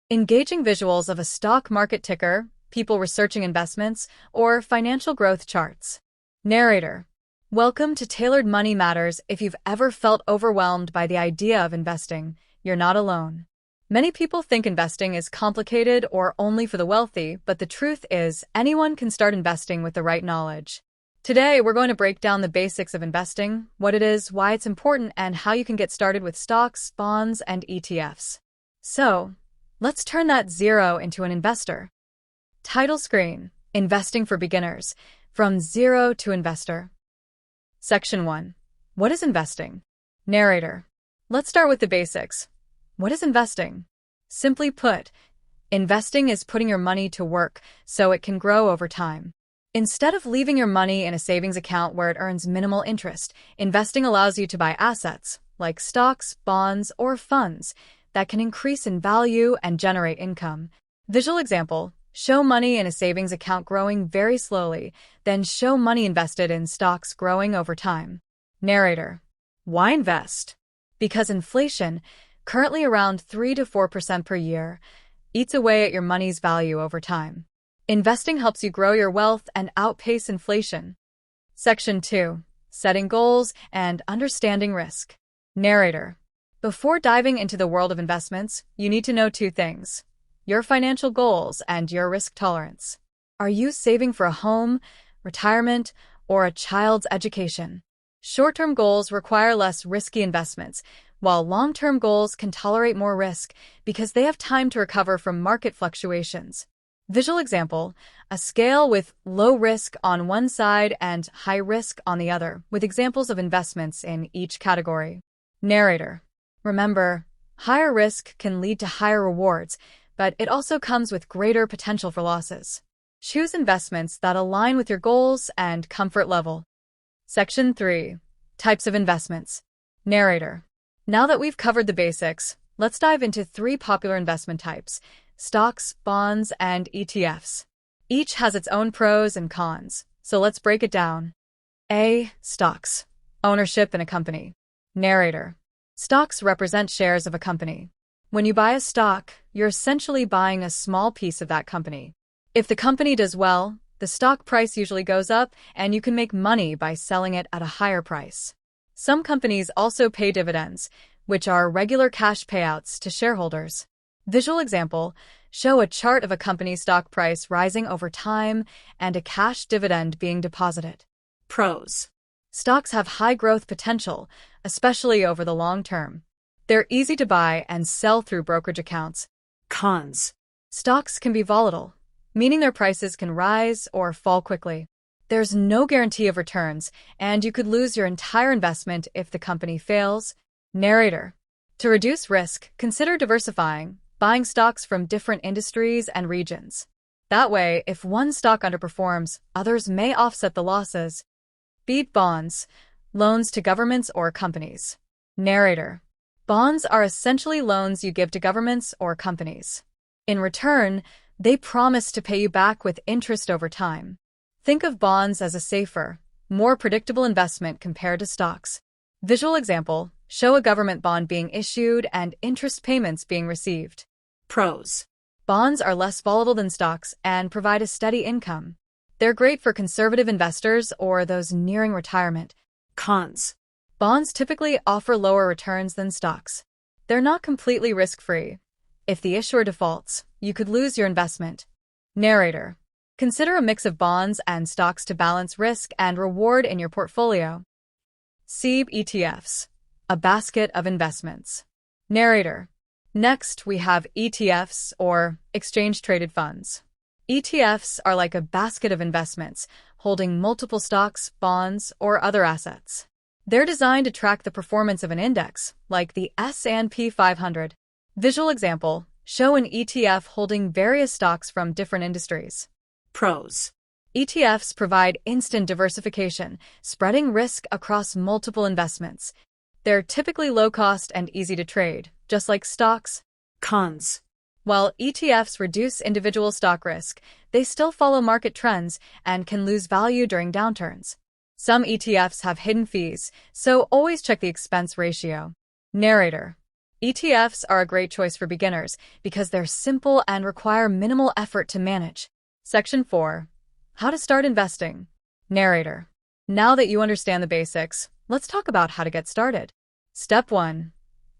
Engaging visuals of a stock market ticker, people researching investments, or financial growth charts. Narrator. Welcome to Tailored Money Matters. If you've ever felt overwhelmed by the idea of investing, you're not alone. Many people think investing is complicated or only for the wealthy, but the truth is anyone can start investing with the right knowledge. Today, we're going to break down the basics of investing, what it is, why it's important, and how you can get started with stocks, bonds, and ETFs. So, let's turn that zero into an investor. Title screen: Investing for Beginners, From Zero to Investor. Section 1. What is investing? Narrator. Let's start with the basics. What is investing? Simply put, investing is putting your money to work so it can grow over time. Instead of leaving your money in a savings account where it earns minimal interest, investing allows you to buy assets, like stocks, bonds, or funds, that can increase in value and generate income. Visual example: show money in a savings account growing very slowly, then show money invested in stocks growing over time. Narrator. Why invest? Because inflation, currently around 3 to 4% per year, eats away at your money's value over time. Investing helps you grow your wealth and outpace inflation. Section 2. Setting goals and understanding risk. Narrator. Before diving into the world of investments, you need to know two things: your financial goals and your risk tolerance. Are you saving for a home, retirement, or a child's education? Short-term goals require less risky investments, while long-term goals can tolerate more risk because they have time to recover from market fluctuations. Visual example: a scale with low risk on one side and high risk on the other, with examples of investments in each category. Narrator. Remember, higher risk can lead to higher rewards, but it also comes with greater potential for losses. Choose investments that align with your goals and comfort level. Section 3. Types of investments. Narrator. Now that we've covered the basics, let's dive into three popular investment types: stocks, bonds, and ETFs. Each has its own pros and cons, so let's break it down. A. Stocks. Ownership in a company. Narrator. Stocks represent shares of a company. When you buy a stock, you're essentially buying a small piece of that company. If the company does well, the stock price usually goes up, and you can make money by selling it at a higher price. Some companies also pay dividends, which are regular cash payouts to shareholders. Visual example: show a chart of a company's stock price rising over time and a cash dividend being deposited. Pros. Stocks have high growth potential, especially over the long term. They're easy to buy and sell through brokerage accounts. Cons. Stocks can be volatile, meaning their prices can rise or fall quickly. There's no guarantee of returns, and you could lose your entire investment if the company fails. Narrator. To reduce risk, consider diversifying, buying stocks from different industries and regions. That way, if one stock underperforms, others may offset the losses. B. Bonds. Loans to governments or companies. Narrator. Bonds are essentially loans you give to governments or companies. In return, they promise to pay you back with interest over time. Think of bonds as a safer, more predictable investment compared to stocks. Visual example: show a government bond being issued and interest payments being received. Pros. Bonds are less volatile than stocks and provide a steady income. They're great for conservative investors or those nearing retirement. Cons. Bonds typically offer lower returns than stocks. They're not completely risk-free. If the issuer defaults, you could lose your investment. Narrator. Consider a mix of bonds and stocks to balance risk and reward in your portfolio. C. ETFs. A basket of investments. Narrator. Next, we have ETFs, or exchange-traded funds. ETFs are like a basket of investments, holding multiple stocks, bonds, or other assets. They're designed to track the performance of an index, like the S&P 500. Visual example: show an ETF holding various stocks from different industries. Pros. ETFs provide instant diversification, spreading risk across multiple investments. They're typically low-cost and easy to trade, just like stocks. Cons. While ETFs reduce individual stock risk, they still follow market trends and can lose value during downturns. Some ETFs have hidden fees, so always check the expense ratio. Narrator. ETFs are a great choice for beginners because they're simple and require minimal effort to manage. Section 4. How to start investing. Narrator. Now that you understand the basics, let's talk about how to get started. Step 1.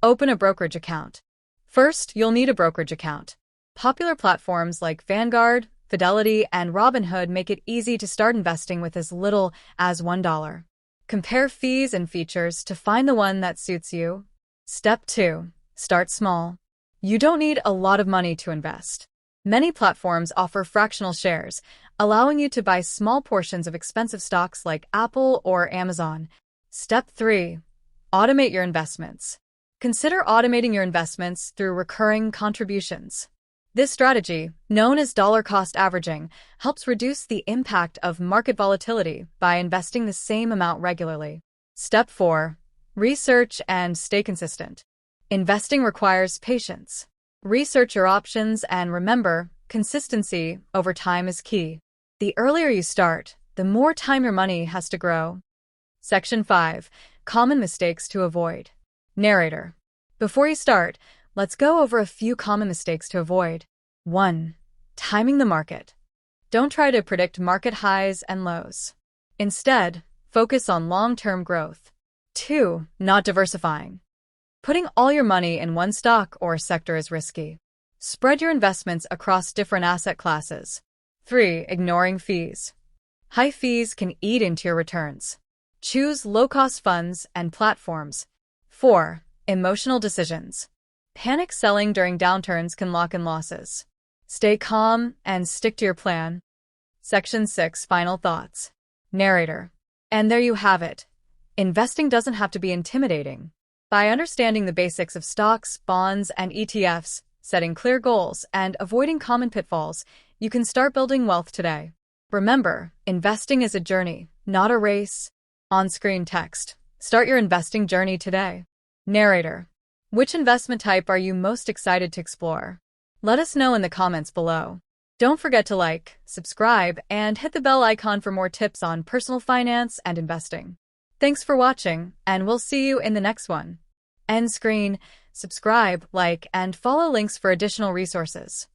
Open a brokerage account. First, you'll need a brokerage account. Popular platforms like Vanguard, Fidelity, and Robinhood make it easy to start investing with as little as $1. Compare fees and features to find the one that suits you. Step 2. Start small. You don't need a lot of money to invest. Many platforms offer fractional shares, allowing you to buy small portions of expensive stocks like Apple or Amazon. Step 3. Automate your investments. Consider automating your investments through recurring contributions. This strategy, known as dollar-cost averaging, helps reduce the impact of market volatility by investing the same amount regularly. Step 4. Research and stay consistent. Investing requires patience. Research your options and remember, consistency over time is key. The earlier you start, the more time your money has to grow. Section 5. Common mistakes to avoid. Narrator. Before you start, let's go over a few common mistakes to avoid. 1. Timing the market. Don't try to predict market highs and lows. Instead, focus on long-term growth. 2. Not diversifying. Putting all your money in one stock or sector is risky. Spread your investments across different asset classes. 3. Ignoring fees. High fees can eat into your returns. Choose low-cost funds and platforms. 4. Emotional decisions. Panic selling during downturns can lock in losses. Stay calm and stick to your plan. Section 6. Final thoughts. Narrator. And there you have it. Investing doesn't have to be intimidating. By understanding the basics of stocks, bonds, and ETFs, setting clear goals, and avoiding common pitfalls, you can start building wealth today. Remember, investing is a journey, not a race. On-screen text. Start your investing journey today. Narrator. Which investment type are you most excited to explore? Let us know in the comments below. Don't forget to like, subscribe, and hit the bell icon for more tips on personal finance and investing. Thanks for watching, and we'll see you in the next one. End screen, subscribe, like, and follow links for additional resources.